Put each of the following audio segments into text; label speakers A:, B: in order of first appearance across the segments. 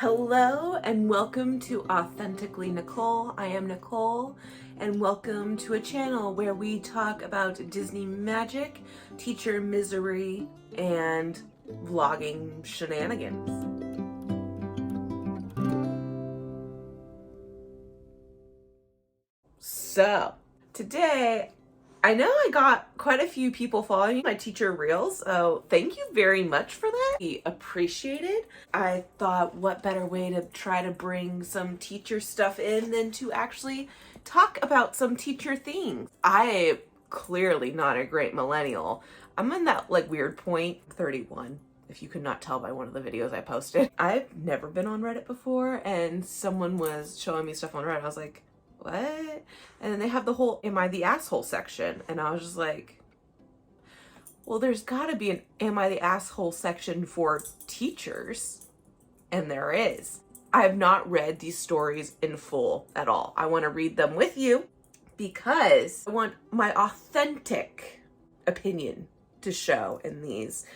A: Hello and welcome to Authentically Nicole. I am Nicole and welcome to a channel where we talk about Disney magic, teacher misery, and vlogging shenanigans. So, today I know I got quite a few people following my teacher reels, so thank you very much for that. We appreciate it. I thought what better way to try to bring some teacher stuff in than to actually talk about some teacher things. I am clearly not a great millennial. I'm in that weird point, 31. If you could not tell by one of the videos I posted. I've never been on Reddit before, and someone was showing me stuff on Reddit. I was like, what? And then they have the whole am I the asshole section, and I was just like, well, there's gotta be an am I the asshole section for teachers, and there is. I have not read these stories in full at all. I want to read them with you because I want my authentic opinion to show in these.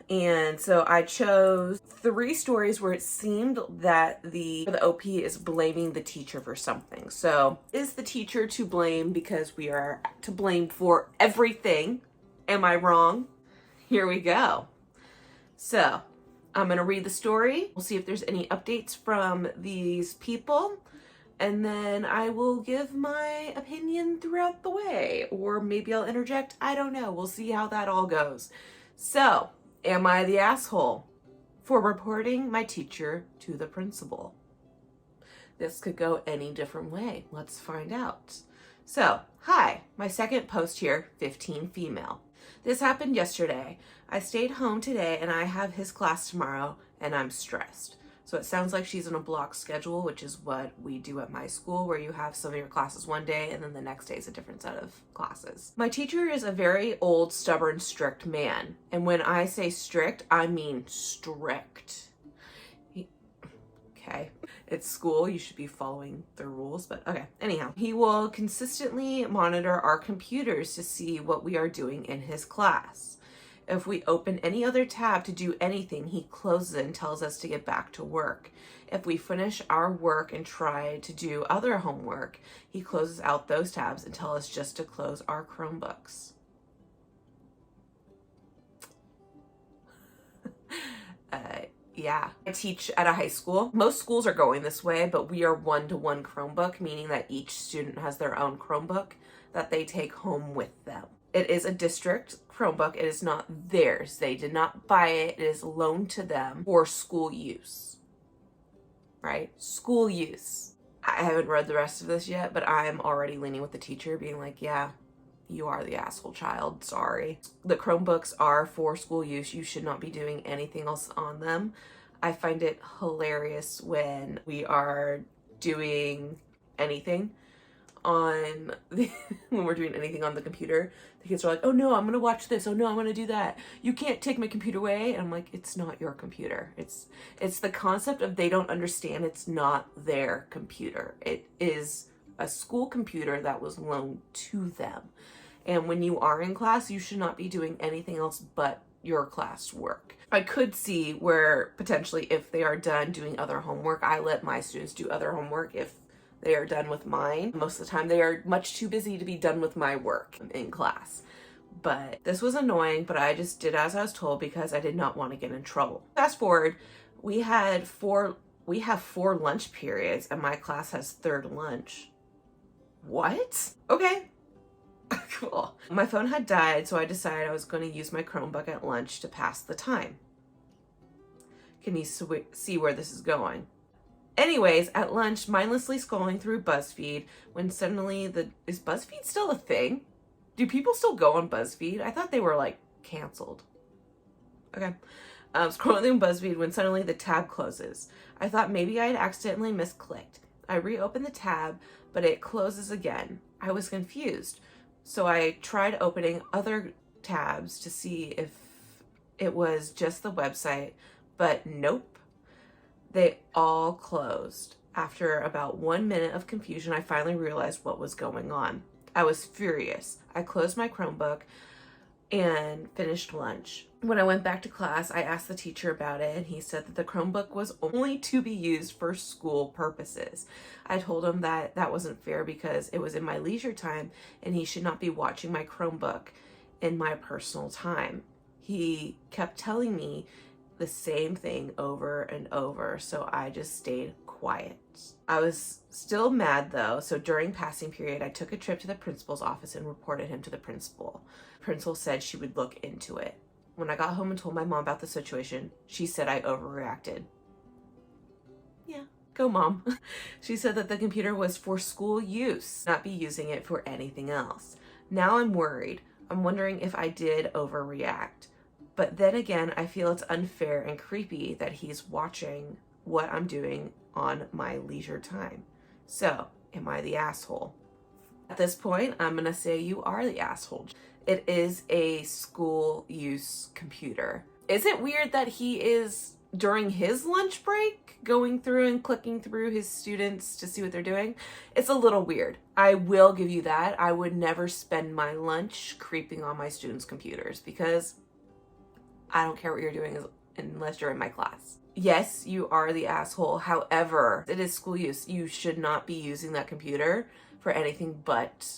A: And so I chose 3 stories where it seemed that the OP is blaming the teacher for something. So is the teacher to blame because we are to blame for everything? Am I wrong? Here we go. So I'm going to read the story. We'll see if there's any updates from these people. And then I will give my opinion throughout the way. Or maybe I'll interject. I don't know. We'll see how that all goes. So, am I the asshole for reporting my teacher to the principal? This could go any different way. Let's find out. So, hi, my second post here, 15 female. This happened yesterday. I stayed home today and I have his class tomorrow and I'm stressed. So it sounds like she's on a block schedule, which is what we do at my school, where you have some of your classes one day and then the next day is a different set of classes. My teacher is a very old, stubborn, strict man. And when I say strict, I mean strict. Okay, it's school, you should be following the rules, but okay. Anyhow, he will consistently monitor our computers to see what we are doing in his class. If we open any other tab to do anything, he closes it and tells us to get back to work. If we finish our work and try to do other homework, he closes out those tabs and tells us just to close our Chromebooks. Yeah. I teach at a high school. Most schools are going this way, but we are one-to-one Chromebook, meaning that each student has their own Chromebook that they take home with them. It is a district Chromebook. It is not theirs. They did not buy it. It is loaned to them for school use. Right? School use. I haven't read the rest of this yet, but I'm already leaning with the teacher, being like, yeah, you are the asshole child. Sorry. The Chromebooks are for school use. You should not be doing anything else on them. I find it hilarious when we are doing anything on the when we're doing anything on the computer, the kids are like, oh no, I'm gonna watch this, oh no, I'm gonna do that, you can't take my computer away. And I'm like, it's not your computer. It's the concept of they don't understand it's not their computer. It is a school computer that was loaned to them, and when you are in class, you should not be doing anything else but your class work. I could see where potentially if they are done doing other homework, I let my students do other homework if they are done with mine. Most of the time they are much too busy to be done with my work in class. But this was annoying, but I just did as I was told because I did not want to get in trouble. Fast forward, we have 4 lunch periods and my class has 3rd lunch. What? Okay. Cool. My phone had died, so I decided I was going to use my Chromebook at lunch to pass the time. Can you see where this is going? Anyways, at lunch, mindlessly scrolling through BuzzFeed when suddenly is BuzzFeed still a thing? Do people still go on BuzzFeed? I thought they were canceled. Okay. Scrolling through BuzzFeed when suddenly the tab closes. I thought maybe I had accidentally misclicked. I reopened the tab, but it closes again. I was confused. So I tried opening other tabs to see if it was just the website, but nope. They all closed. After about 1 minute of confusion, I finally realized what was going on. I was furious. I closed my Chromebook, and finished lunch. When I went back to class, I asked the teacher about it, and he said that the Chromebook was only to be used for school purposes. I told him that that wasn't fair because it was in my leisure time and he should not be watching my Chromebook in my personal time. He kept telling me the same thing over and over, so I just stayed quiet. I was still mad though, so during passing period, I took a trip to the principal's office and reported him to the principal. The principal said she would look into it. When I got home and told my mom about the situation, she said I overreacted. Yeah, go mom. She said that the computer was for school use, not be using it for anything else. Now I'm worried. I'm wondering if I did overreact. But then again, I feel it's unfair and creepy that he's watching what I'm doing on my leisure time. So, am I the asshole? At this point, I'm gonna say you are the asshole. It is a school use computer. Is it weird that he is, during his lunch break, going through and clicking through his students to see what they're doing? It's a little weird. I will give you that. I would never spend my lunch creeping on my students' computers because I don't care what you're doing unless you're in my class. Yes, you are the asshole. However, it is school use. You should not be using that computer for anything but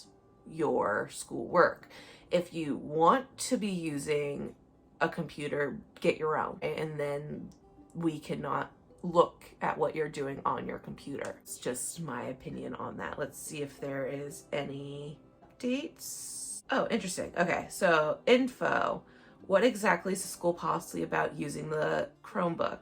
A: your school work. If you want to be using a computer, get your own. And then we cannot look at what you're doing on your computer. It's just my opinion on that. Let's see if there is any updates. Oh, interesting. Okay, so info. What exactly is the school policy about using the Chromebook?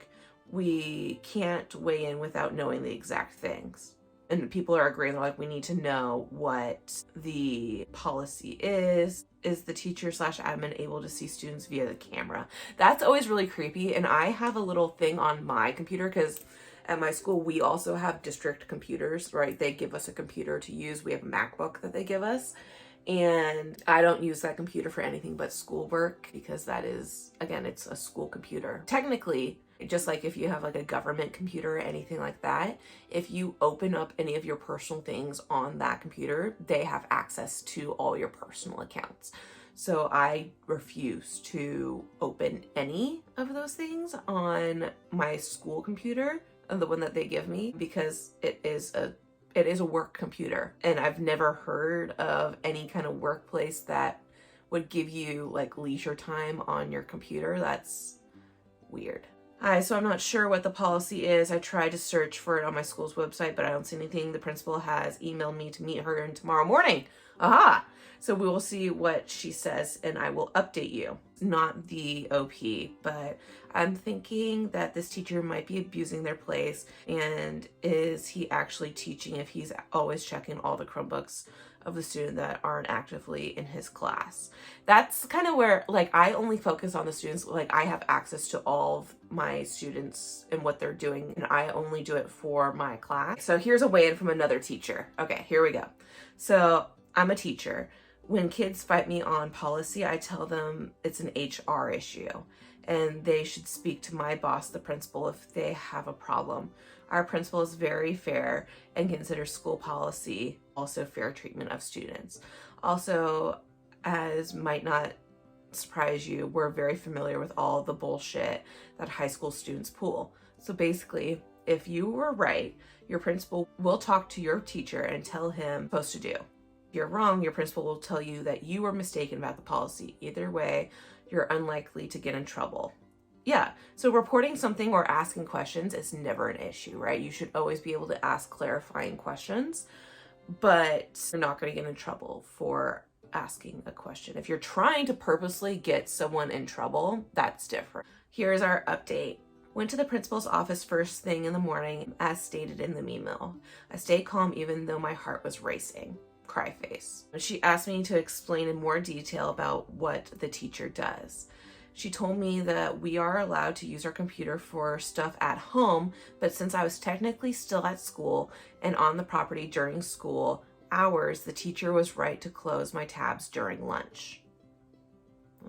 A: We can't weigh in without knowing the exact things. And people are agreeing, they're like, we need to know what the policy is. Is the teacher / admin able to see students via the camera? That's always really creepy. And I have a little thing on my computer because at my school, we also have district computers, right? They give us a computer to use. We have a MacBook that they give us. And I don't use that computer for anything but schoolwork because that is, again, it's a school computer. Technically, just like if you have like a government computer or anything like that, if you open up any of your personal things on that computer, they have access to all your personal accounts. So I refuse to open any of those things on my school computer, the one that they give me, because it is a work computer. And I've never heard of any kind of workplace that would give you like leisure time on your computer. That's weird. Hi, so I'm not sure what the policy is. I tried to search for it on my school's website, but I don't see anything. The principal has emailed me to meet her tomorrow morning. Aha! So we will see what she says and I will update you. Not the OP, but I'm thinking that this teacher might be abusing their place. And is he actually teaching if he's always checking all the Chromebooks of the student that aren't actively in his class? That's kind of where, like, I only focus on the students. Like, I have access to all of my students and what they're doing, and I only do it for my class. So here's a weigh-in from another teacher. Okay, here we go. So I'm a teacher. When kids fight me on policy, I tell them it's an HR issue and they should speak to my boss, the principal, if they have a problem. Our principal is very fair and considers school policy also fair treatment of students. Also, as might not surprise you, we're very familiar with all the bullshit that high school students pull. So basically, if you were right, your principal will talk to your teacher and tell him what he's supposed to do. If you're wrong, your principal will tell you that you were mistaken about the policy. Either way, you're unlikely to get in trouble. Yeah, so reporting something or asking questions is never an issue, right? You should always be able to ask clarifying questions, but you're not going to get in trouble for asking a question. If you're trying to purposely get someone in trouble, that's different. Here's our update. Went to the principal's office first thing in the morning, as stated in the email. I stayed calm even though my heart was racing. Cry face. She asked me to explain in more detail about what the teacher does. She told me that we are allowed to use our computer for stuff at home, but since I was technically still at school and on the property during school hours, the teacher was right to close my tabs during lunch.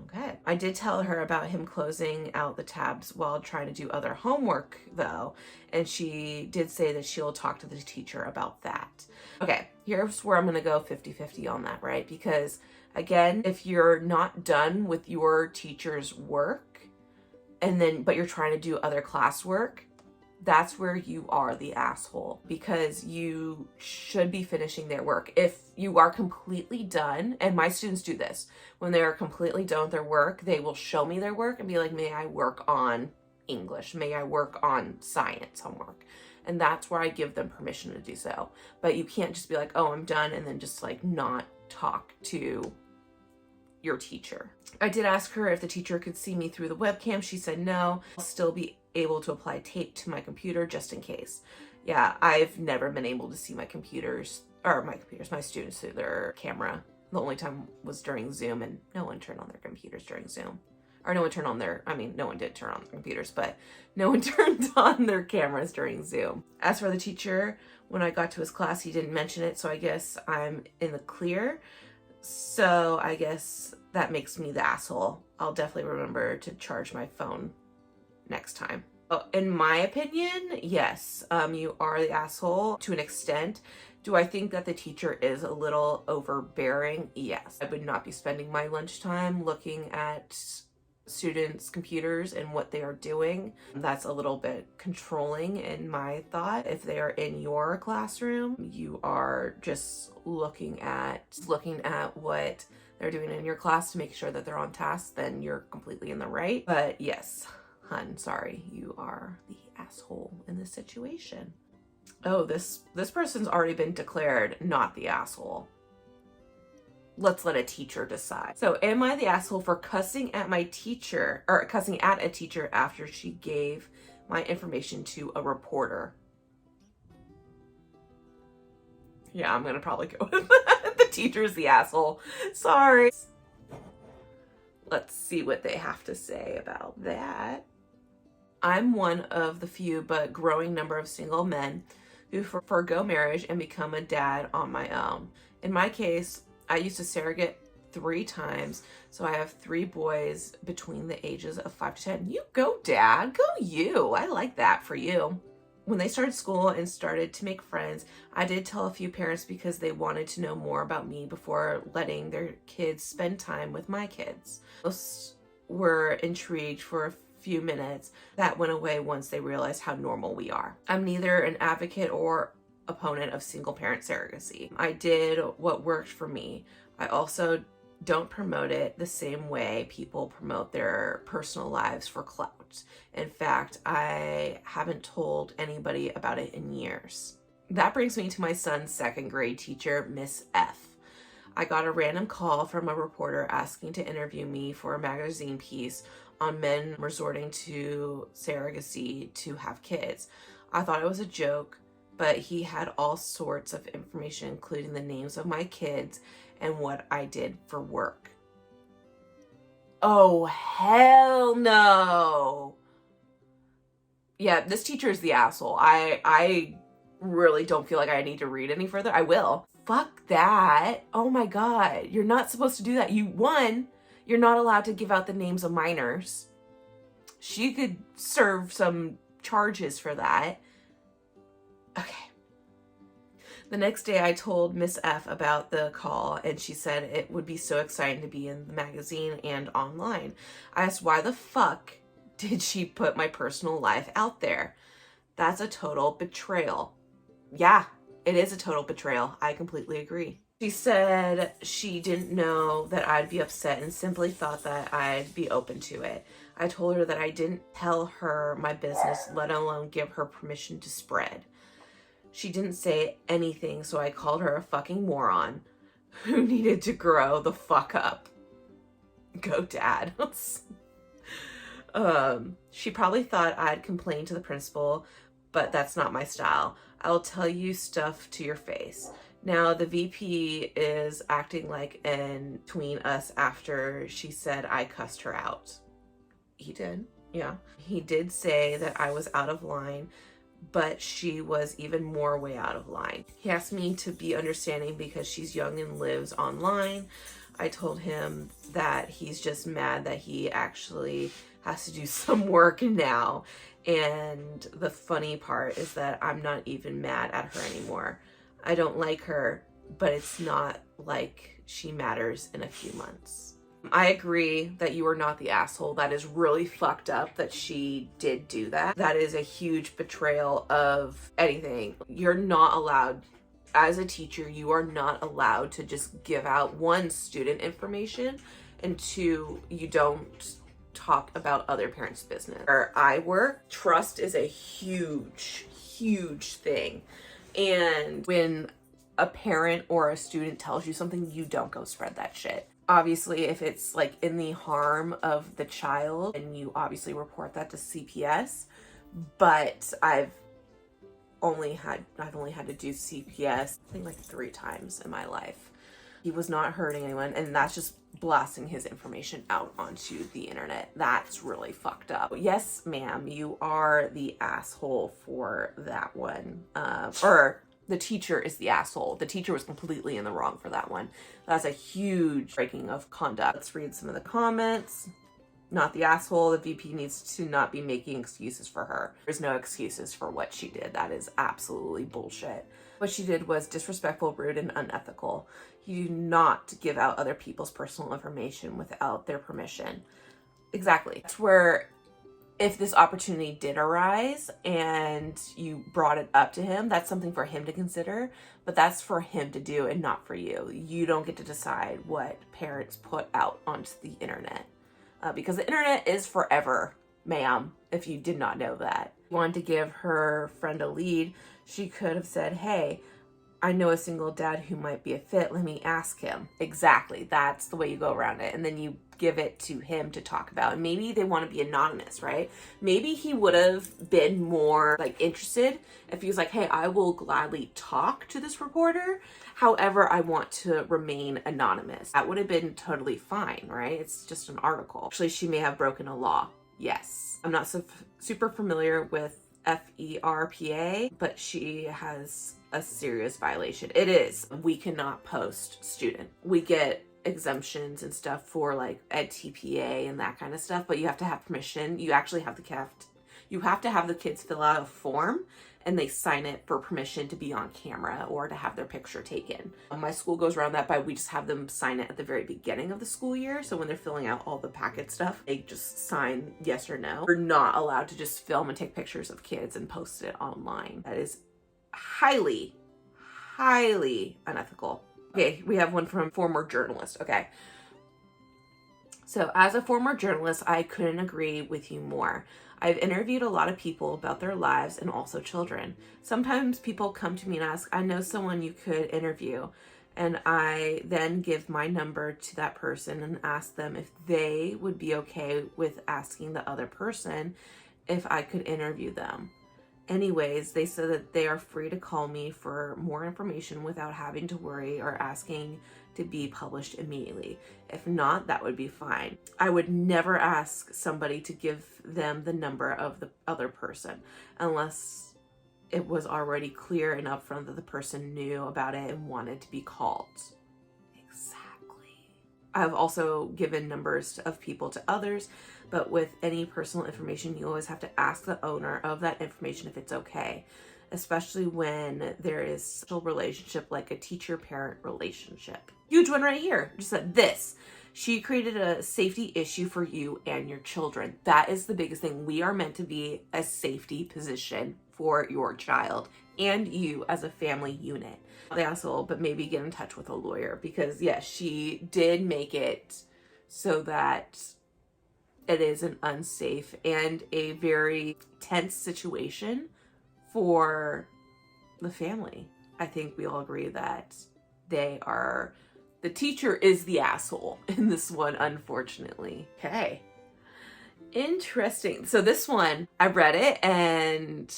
A: Okay. I did tell her about him closing out the tabs while trying to do other homework though, and she did say that she'll talk to the teacher about that. Okay, here's where I'm gonna go 50-50 on that, right? Because Again, if you're not done with your teacher's work but you're trying to do other classwork, that's where you are the asshole, because you should be finishing their work. If you are completely done, and my students do this, when they are completely done with their work, they will show me their work and be like, may I work on English? May I work on science homework? And that's where I give them permission to do so. But you can't just be like, oh, I'm done, and then just like not talk to your teacher. I did ask her if the teacher could see me through the webcam. She said no. I'll still be able to apply tape to my computer just in case. Yeah, I've never been able to see my students through their camera. The only time was during Zoom, and no one turned on their computers during Zoom. Or no one turned on no one did turn on their computers, but no one turned on their cameras during Zoom. As for the teacher, when I got to his class, he didn't mention it, so I guess I'm in the clear. So I guess that makes me the asshole. I'll definitely remember to charge my phone next time. In my opinion, yes, you are the asshole to an extent. Do I think that the teacher is a little overbearing? Yes. I would not be spending my lunchtime looking at students' computers and what they are doing. That's a little bit controlling in my thought. If they are in your classroom, you are just looking at what they're doing in your class to make sure that they're on task, then you're completely in the right. But yes, hun, sorry, you are the asshole in this situation. Oh, this person's already been declared not the asshole. Let's let a teacher decide. So, am I the asshole for cussing at a teacher after she gave my information to a reporter? Yeah, I'm gonna probably go with that. The teacher's the asshole. Sorry. Let's see what they have to say about that. I'm one of the few but growing number of single men who forgo marriage and become a dad on my own. In my case, I used to surrogate 3 times, so I have 3 boys between the ages of 5 to 10. You go, Dad. Go you. I like that for you. When they started school and started to make friends, I did tell a few parents because they wanted to know more about me before letting their kids spend time with my kids. Most were intrigued for a few minutes. That went away once they realized how normal we are. I'm neither an advocate or opponent of single parent surrogacy. I did what worked for me. I also don't promote it the same way people promote their personal lives for clout. In fact, I haven't told anybody about it in years. That brings me to my son's 2nd grade teacher, Miss F. I got a random call from a reporter asking to interview me for a magazine piece on men resorting to surrogacy to have kids. I thought it was a joke, but he had all sorts of information, including the names of my kids and what I did for work. Oh, hell no. Yeah, this teacher is the asshole. I really don't feel like I need to read any further. I will. Fuck that. Oh my God. You're not supposed to do that. You're not allowed to give out the names of minors. She could serve some charges for that. Okay. The next day I told Miss F about the call, and she said it would be so exciting to be in the magazine and online. I asked why the fuck did she put my personal life out there? That's a total betrayal. Yeah, it is a total betrayal. I completely agree. She said she didn't know that I'd be upset and simply thought that I'd be open to it. I told her that I didn't tell her my business, let alone give her permission to spread. She didn't say anything, so I called her a fucking moron who needed to grow the fuck up. Go, Dad. She probably thought I'd complain to the principal, but that's not my style. I'll tell you stuff to your face. Now, the VP is acting like in between us after she said I cussed her out. He did, yeah. He did say that I was out of line, but she was even more way out of line. He asked me to be understanding because she's young and lives online. I told him that he's just mad that he actually has to do some work now. And the funny part is that I'm not even mad at her anymore. I don't like her, but it's not like she matters in a few months. I agree that you are not the asshole. That is really fucked up that she did do that. That is a huge betrayal of anything. You're not allowed, as a teacher, you are not allowed to just give out, one, student information, and two, you don't talk about other parents' business. Where I work, trust is a huge, huge thing. And when a parent or a student tells you something, you don't go spread that shit. Obviously, if it's like in the harm of the child, and you obviously report that to CPS, but I've only had to do CPS, I think like 3 times in my life. He was not hurting anyone, and that's just blasting his information out onto the internet. That's really fucked up. Yes, ma'am, you are the asshole for that one. Or the teacher is the asshole. The teacher was completely in the wrong for that one. That's a huge breaking of conduct. Let's read some of the comments. Not the asshole. The VP needs to not be making excuses for her. There's no excuses for what she did. That is absolutely bullshit. What she did was disrespectful, rude, and unethical. You do not give out other people's personal information without their permission. Exactly. That's where, if this opportunity did arise and you brought it up to him, that's something for him to consider, but that's for him to do and not for you. You don't get to decide what parents put out onto the internet, because the internet is forever, ma'am, if you did not know that. If you wanted to give her friend a lead, she could have said, hey, I know a single dad who might be a fit. Let me ask him. Exactly. That's the way you go around it. And then you give it to him to talk about. And maybe they want to be anonymous, right? Maybe he would have been more like interested if he was like, hey, I will gladly talk to this reporter. However, I want to remain anonymous. That would have been totally fine, right? It's just an article. Actually, she may have broken a law. Yes. I'm not super familiar with FERPA, but she has a serious violation. It is. We cannot post student. We get exemptions and stuff for like EdTPA and that kind of stuff, but you have to have permission. You actually have to have the kids fill out a form and they sign it for permission to be on camera or to have their picture taken. My school goes around that by we just have them sign it at the very beginning of the school year. So when they're filling out all the packet stuff, they just sign yes or no. We're not allowed to just film and take pictures of kids and post it online. That is highly, highly unethical. Okay, we have one from former journalist. Okay. So as a former journalist, I couldn't agree with you more. I've interviewed a lot of people about their lives and also children. Sometimes people come to me and ask, I know someone you could interview. And I then give my number to that person and ask them if they would be okay with asking the other person if I could interview them. Anyways, they said that they are free to call me for more information without having to worry or asking to be published immediately. If not, that would be fine. I would never ask somebody to give them the number of the other person unless it was already clear and upfront that the person knew about it and wanted to be called. Exactly. I've also given numbers of people to others, but with any personal information, you always have to ask the owner of that information if it's okay, especially when there is a relationship like a teacher-parent relationship. Huge one right here. Just said this. She created a safety issue for you and your children. That is the biggest thing. We are meant to be a safety position for your child and you as a family unit. The asshole, but maybe get in touch with a lawyer because yes, she did make it so that it is an unsafe and a very tense situation for the family. I think we all agree that the teacher is the asshole in this one, unfortunately. Okay. Interesting. So this one, I read it and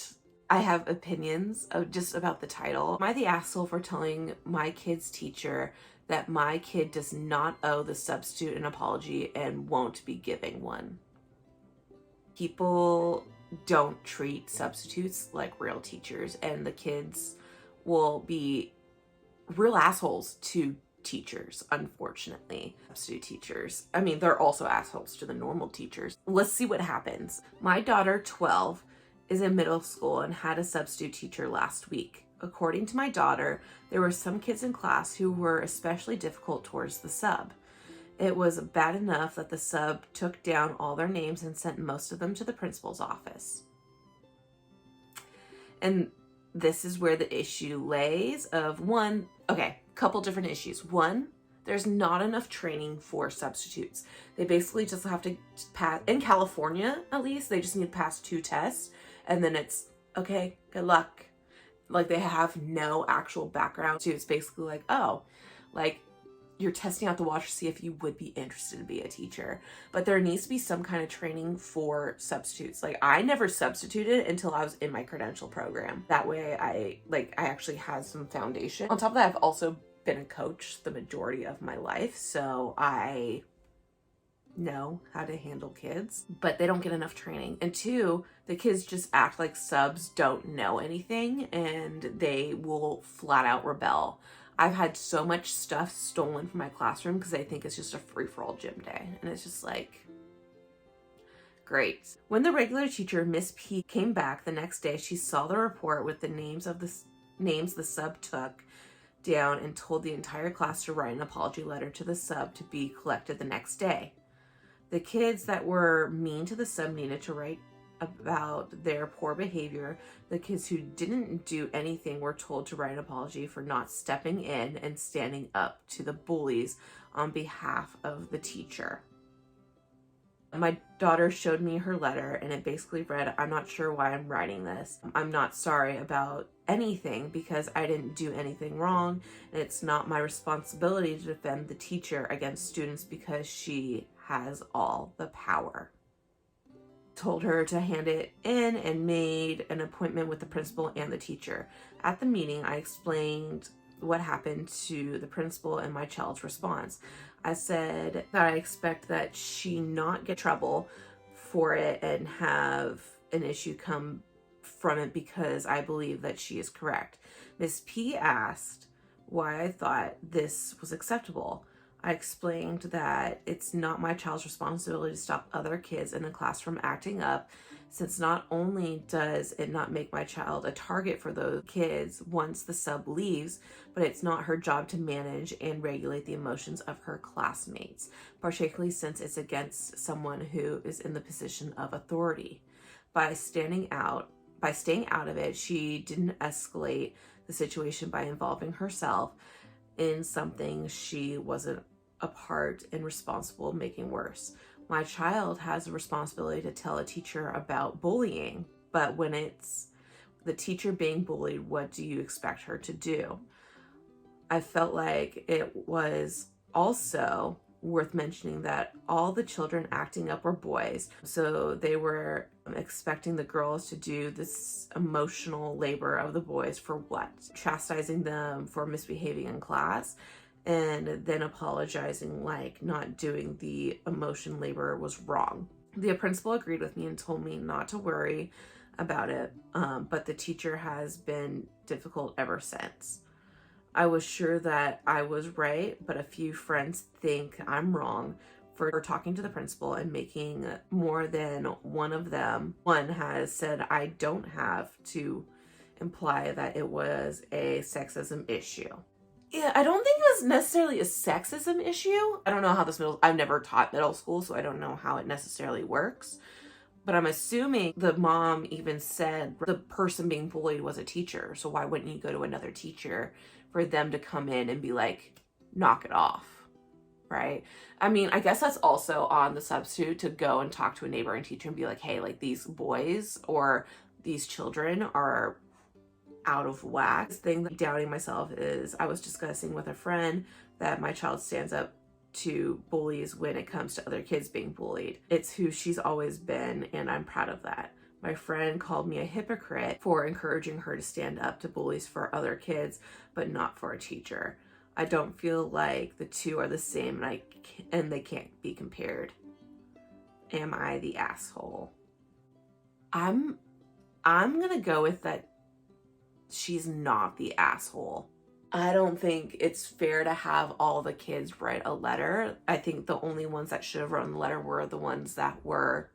A: I have opinions of just about the title. Am I the asshole for telling my kid's teacher that my kid does not owe the substitute an apology and won't be giving one? People don't treat substitutes like real teachers, and the kids will be real assholes to teachers, unfortunately. Substitute teachers. I mean, they're also assholes to the normal teachers. Let's see what happens. My daughter, 12, is in middle school and had a substitute teacher last week. According to my daughter, there were some kids in class who were especially difficult towards the sub. It was bad enough that the sub took down all their names and sent most of them to the principal's office. And this is where the issue lays of couple different issues. One, there's not enough training for substitutes. They basically just have to pass, in California at least, they just need to pass 2 tests and then it's, okay, good luck. Like they have no actual background to, it's basically like, oh, like you're testing out the watch to see if you would be interested to be a teacher. But there needs to be some kind of training for substitutes. Like I never substituted until I was in my credential program. That way I actually had some foundation. On top of that, I've also been a coach the majority of my life. So I know how to handle kids, but they don't get enough training. And 2, the kids just act like subs don't know anything and they will flat out rebel. I've had so much stuff stolen from my classroom because I think it's just a free-for-all gym day. And it's just like, great. When the regular teacher, Miss P, came back the next day, she saw the report with the names the sub took down and told the entire class to write an apology letter to the sub to be collected the next day. The kids that were mean to the sub needed to write about their poor behavior. The kids who didn't do anything were told to write an apology for not stepping in and standing up to the bullies on behalf of the teacher. My daughter showed me her letter and it basically read, "I'm not sure why I'm writing this. I'm not sorry about anything because I didn't do anything wrong, and it's not my responsibility to defend the teacher against students because she has all the power." Told her to hand it in and made an appointment with the principal and the teacher. At the meeting, I explained what happened to the principal and my child's response. I said that I expect that she not get trouble for it and have an issue come from it because I believe that she is correct. Miss P asked why I thought this was acceptable. I explained that it's not my child's responsibility to stop other kids in the class from acting up, since not only does it not make my child a target for those kids once the sub leaves, but it's not her job to manage and regulate the emotions of her classmates, particularly since it's against someone who is in the position of authority. By staying out of it, she didn't escalate the situation by involving herself in something she wasn't a part and responsible, making worse. My child has a responsibility to tell a teacher about bullying, but when it's the teacher being bullied, what do you expect her to do? I felt like it was also worth mentioning that all the children acting up were boys, so they were expecting the girls to do this emotional labor of the boys for what? Chastising them for misbehaving in class and then apologizing like not doing the emotion labor was wrong. The principal agreed with me and told me not to worry about it, but the teacher has been difficult ever since. I was sure that I was right, but a few friends think I'm wrong for talking to the principal and making more than one of them. One has said I don't have to imply that it was a sexism issue. Yeah, I don't think it was necessarily a sexism issue. I don't know how I've never taught middle school, so I don't know how it necessarily works. But I'm assuming the mom even said the person being bullied was a teacher. So why wouldn't you go to another teacher for them to come in and be like, knock it off, right? I mean, I guess that's also on the substitute to go and talk to a neighboring teacher and be like, hey, like these boys or these children are out of whack. This thing that doubting myself is I was discussing with a friend that my child stands up to bullies when it comes to other kids being bullied. It's who she's always been, and I'm proud of that. My friend called me a hypocrite for encouraging her to stand up to bullies for other kids, but not for a teacher. I don't feel like the two are the same and they can't be compared. Am I the asshole? I'm gonna go with that she's not the asshole. I don't think it's fair to have all the kids write a letter. I think the only ones that should have written the letter were the ones that were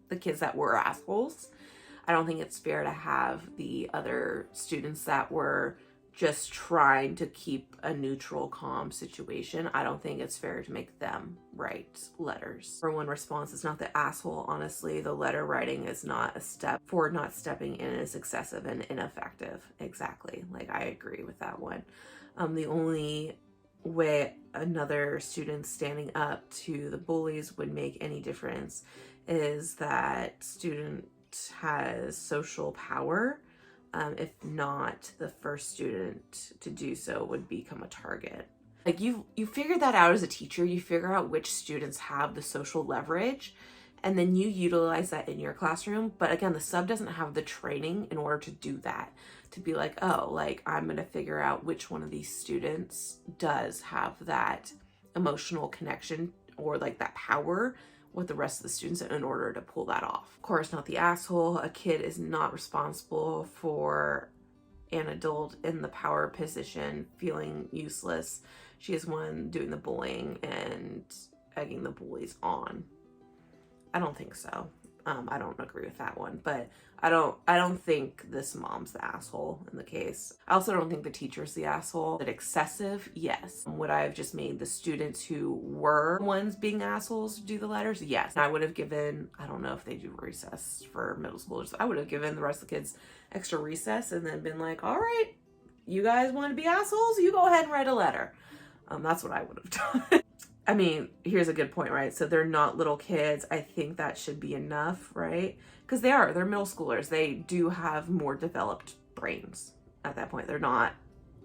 A: the kids that were assholes. I don't think it's fair to have the other students that were just trying to keep a neutral, calm situation. I don't think it's fair to make them write letters. For one response, it's not the asshole. Honestly, the letter writing is not a step forward. Not stepping in is excessive and ineffective. Exactly. Like, I agree with that one. The only way another student standing up to the bullies would make any difference is that student has social power. If not, the first student to do so would become a target. Like, you figure that out as a teacher. You figure out which students have the social leverage, and then you utilize that in your classroom. But again, the sub doesn't have the training in order to do that, to be like, oh, like, I'm going to figure out which one of these students does have that emotional connection or like that power with the rest of the students in order to pull that off. Of course, not the asshole. A kid is not responsible for an adult in the power position feeling useless. She is one doing the bullying and egging the bullies on. I don't think so. I don't agree with that one, but I don't think this mom's the asshole in the case. I also don't think the teacher's the asshole. Is it excessive? Yes. Would I have just made the students who were ones being assholes do the letters? Yes. I would have given, I don't know if they do recess for middle schoolers. I would have given the rest of the kids extra recess and then been like, all right, you guys want to be assholes? You go ahead and write a letter. That's what I would have done. I mean, here's a good point, right? So they're not little kids. I think that should be enough, right? Because they're middle schoolers. They do have more developed brains at that point. They're not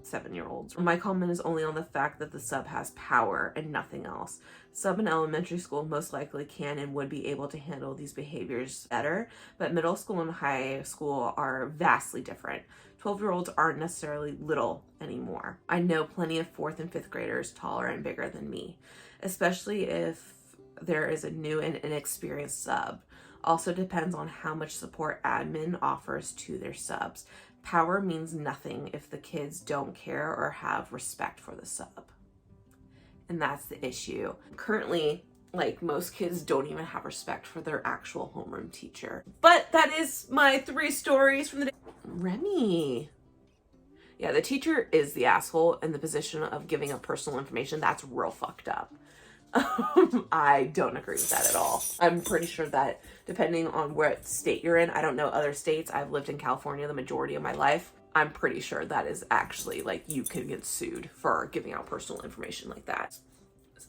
A: 7-year-olds. My comment is only on the fact that the sub has power and nothing else. Sub in elementary school most likely can and would be able to handle these behaviors better, but middle school and high school are vastly different. 12-year-olds aren't necessarily little anymore. I know plenty of 4th and 5th graders taller and bigger than me, especially if there is a new and inexperienced sub. Also depends on how much support admin offers to their subs. Power means nothing if the kids don't care or have respect for the sub. And that's the issue. Currently, like, most kids don't even have respect for their actual homeroom teacher. But that is my 3 stories from the day. Remy. Yeah, the teacher is the asshole in the position of giving up personal information. That's real fucked up. I don't agree with that at all. I'm pretty sure that depending on what state you're in, I don't know other states. I've lived in California the majority of my life. I'm pretty sure that is actually, like, you can get sued for giving out personal information like that,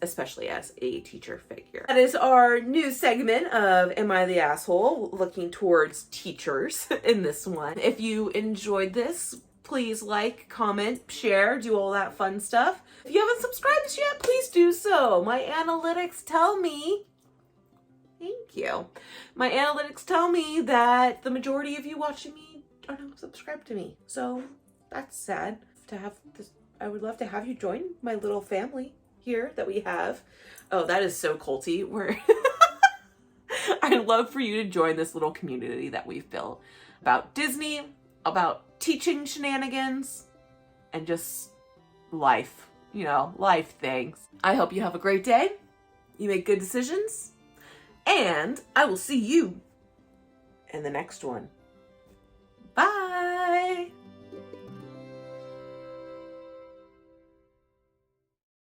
A: especially as a teacher figure. That is our new segment of Am I the Asshole? Looking towards teachers in this one. If you enjoyed this, please like, comment, share, do all that fun stuff. If you haven't subscribed yet, please do so. My analytics tell me, thank you. My analytics tell me that the majority of you watching me are not subscribed to me. So that's sad to have this. I would love to have you join my little family here that we have. Oh, that is so culty. I'd love for you to join this little community that we've built about Disney, about teaching shenanigans, and just life, life things. I hope you have a great day. You make good decisions, and I will see you in the next one. Bye.